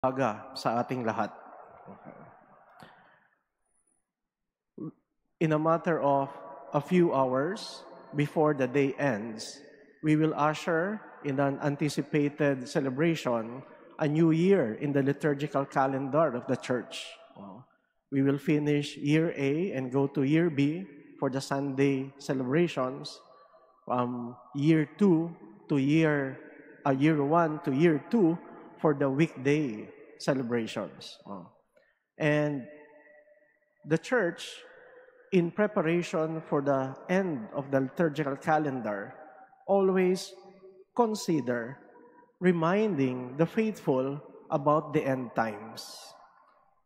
Sa ating lahat. In a matter of a few hours before the day ends, we will usher in an anticipated celebration a new year in the liturgical calendar of the church. We will finish year A and go to year B for the Sunday celebrations, from year 2 to year 1 to year 2 for the weekday celebrations. And the church, in preparation for the end of the liturgical calendar, always consider reminding the faithful about the end times.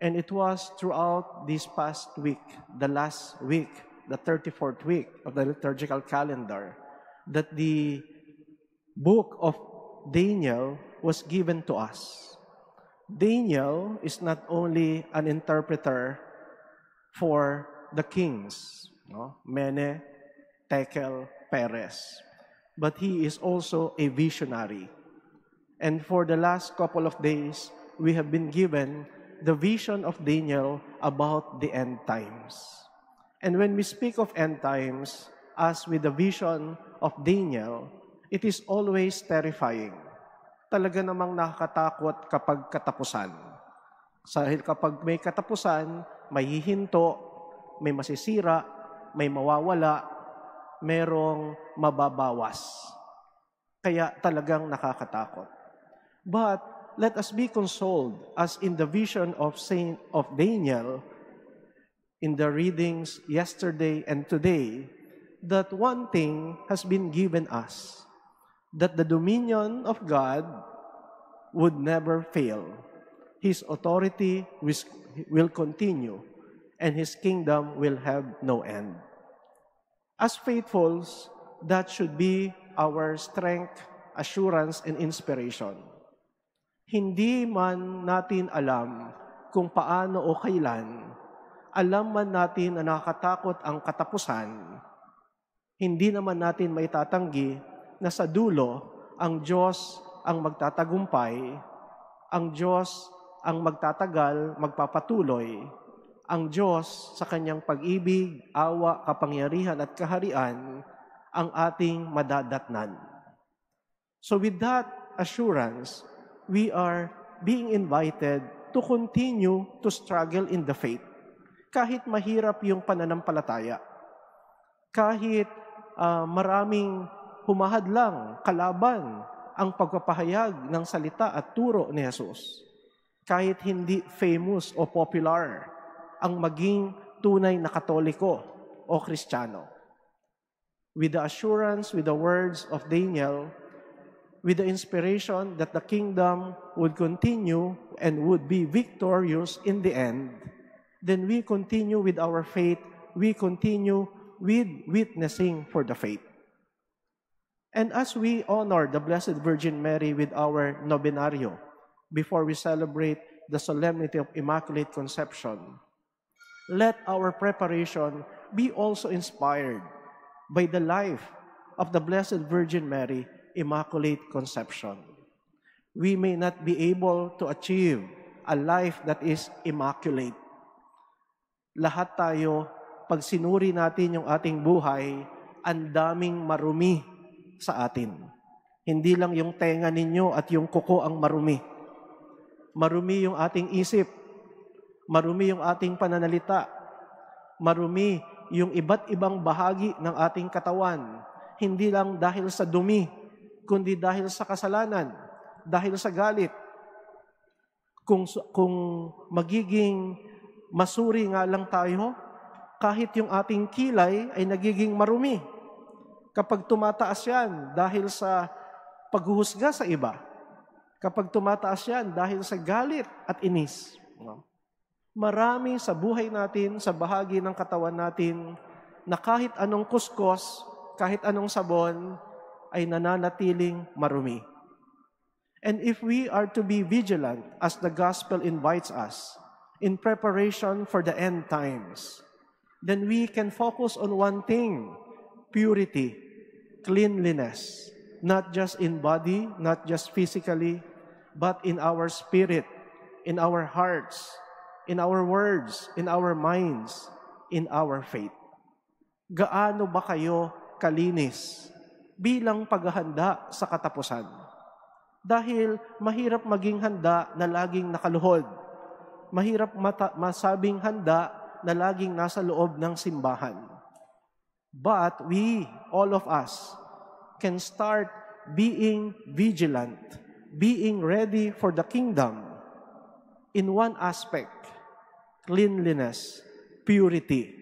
And it was throughout this past week, the last week, the 34th week of the liturgical calendar, that the book of Daniel was given to us. Daniel is not only an interpreter for the kings, Mene, Tekel, Peres, but he is also a visionary. And for the last couple of days, we have been given the vision of Daniel about the end times. And when we speak of end times, as with the vision of Daniel, it is always terrifying. Talaga namang nakakatakot kapag katapusan. Dahil kapag may katapusan, may hihinto, may masisira, may mawawala, merong mababawas. Kaya talagang nakakatakot. But let us be consoled, as in the vision of Daniel, in the readings yesterday and today, that one thing has been given us, that the dominion of God would never fail. His authority will continue, and His kingdom will have no end. As faithfuls, that should be our strength, assurance, and inspiration. Hindi man natin alam kung paano o kailan, alam man natin na nakakatakot ang katapusan, hindi naman natin maitatanggi na sa dulo, ang Diyos ang magtatagumpay, ang Diyos ang magtatagal, magpapatuloy, ang Diyos sa kanyang pag-ibig, awa, kapangyarihan at kaharian ang ating madadatnan. So with that assurance, we are being invited to continue to struggle in the faith. Kahit mahirap yung pananampalataya, kahit maraming humahadlang, kalaban ang pagpapahayag ng salita at turo ni Jesus. Kahit hindi famous o popular ang maging tunay na Katoliko o Kristiyano. With the assurance, with the words of Daniel, with the inspiration that the kingdom would continue and would be victorious in the end, then we continue with our faith, we continue with witnessing for the faith. And as we honor the Blessed Virgin Mary with our novenario, before we celebrate the solemnity of Immaculate Conception, let our preparation be also inspired by the life of the Blessed Virgin Mary, Immaculate Conception. We may not be able to achieve a life that is immaculate. Lahat tayo, pag sinuri natin yung ating buhay, ang daming marumi sa atin. Hindi lang yung tenga ninyo at yung kuko ang marumi. Marumi yung ating isip. Marumi yung ating pananalita. Marumi yung iba't ibang bahagi ng ating katawan. Hindi lang dahil sa dumi, kundi dahil sa kasalanan, dahil sa galit. Kung magiging masuri nga lang tayo, kahit yung ating kilay ay nagiging marumi. Kapag tumataas yan dahil sa paghuhusga sa iba, kapag tumataas yan dahil sa galit at inis, marami sa buhay natin, sa bahagi ng katawan natin, na kahit anong kuskos, kahit anong sabon, ay nananatiling marumi. And if we are to be vigilant, as the gospel invites us, in preparation for the end times, then we can focus on one thing: purity, cleanliness, not just in body, not just physically, but in our spirit, in our hearts, in our words, in our minds, in our faith. Gaano ba kayo kalinis bilang paghahanda sa katapusan? Dahil mahirap maging handa na laging nakaluhod. Mahirap masabing handa na laging nasa loob ng simbahan. But we, all of us, can start being vigilant, being ready for the kingdom in one aspect, cleanliness, purity.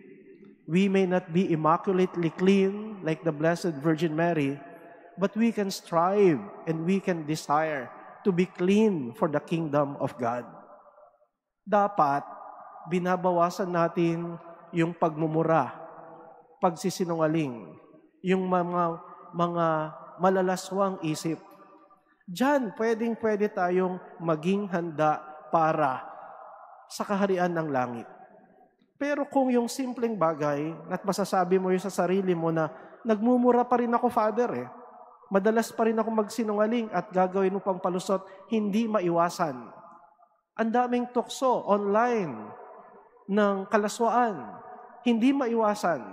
We may not be immaculately clean like the Blessed Virgin Mary, but we can strive and we can desire to be clean for the kingdom of God. Dapat, binabawasan natin yung pagmumura, pagsisinungaling, yung mga malalaswang isip. Diyan, pwede tayong maging handa para sa kaharian ng langit. Pero kung yung simpleng bagay, at masasabi mo yung sa sarili mo na, nagmumura pa rin ako, Father, madalas pa rin ako magsinungaling at gagawin mo pang palusot, hindi maiwasan. Ang daming tukso online ng kalaswaan, hindi maiwasan.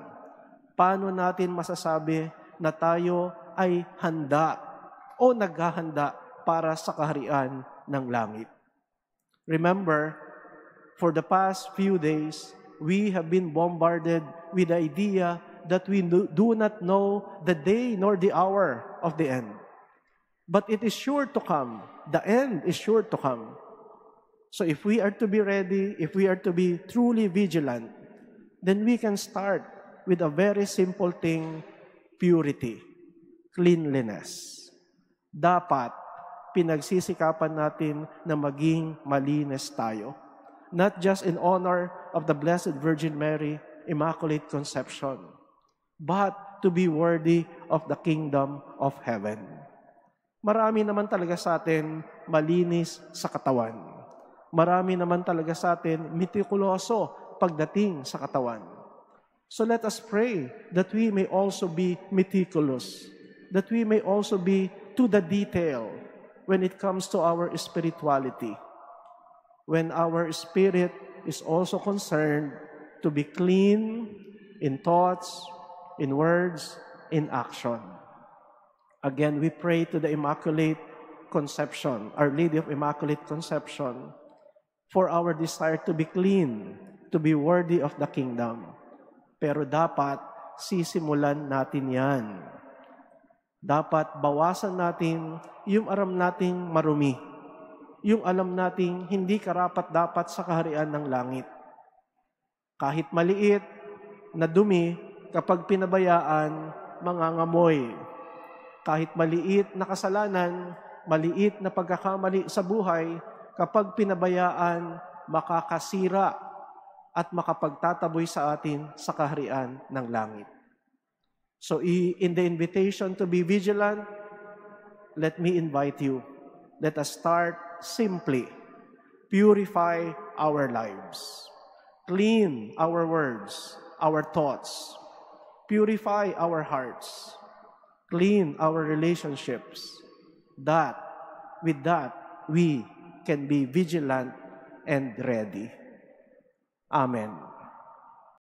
Paano natin masasabi na tayo ay handa o naghahanda para sa kaharian ng langit? Remember, for the past few days, we have been bombarded with the idea that we do not know the day nor the hour of the end. But it is sure to come. The end is sure to come. So if we are to be ready, if we are to be truly vigilant, then we can start with a very simple thing, purity, cleanliness. Dapat pinagsisikapan natin na maging malinis tayo. Not just in honor of the Blessed Virgin Mary, Immaculate Conception, but to be worthy of the kingdom of heaven. Marami naman talaga sa atin malinis sa katawan. Marami naman talaga sa atin mitikuloso pagdating sa katawan. So let us pray that we may also be meticulous, that we may also be to the detail when it comes to our spirituality. When our spirit is also concerned to be clean in thoughts, in words, in action. Again, we pray to the Immaculate Conception, Our Lady of Immaculate Conception, for our desire to be clean, to be worthy of the kingdom. Pero dapat sisimulan natin yan. Dapat bawasan natin yung aram nating marumi, yung alam nating hindi karapat-dapat sa kaharian ng langit. Kahit maliit na dumi, kapag pinabayaan, mangangamoy. Kahit maliit na kasalanan, maliit na pagkakamali sa buhay, kapag pinabayaan, makakasira at makapagtataboy sa atin sa kaharian ng langit. So in the invitation to be vigilant, let me invite you. Let us start simply. Purify our lives. Clean our words, our thoughts. Purify our hearts. Clean our relationships. With that, we can be vigilant and ready. Amen.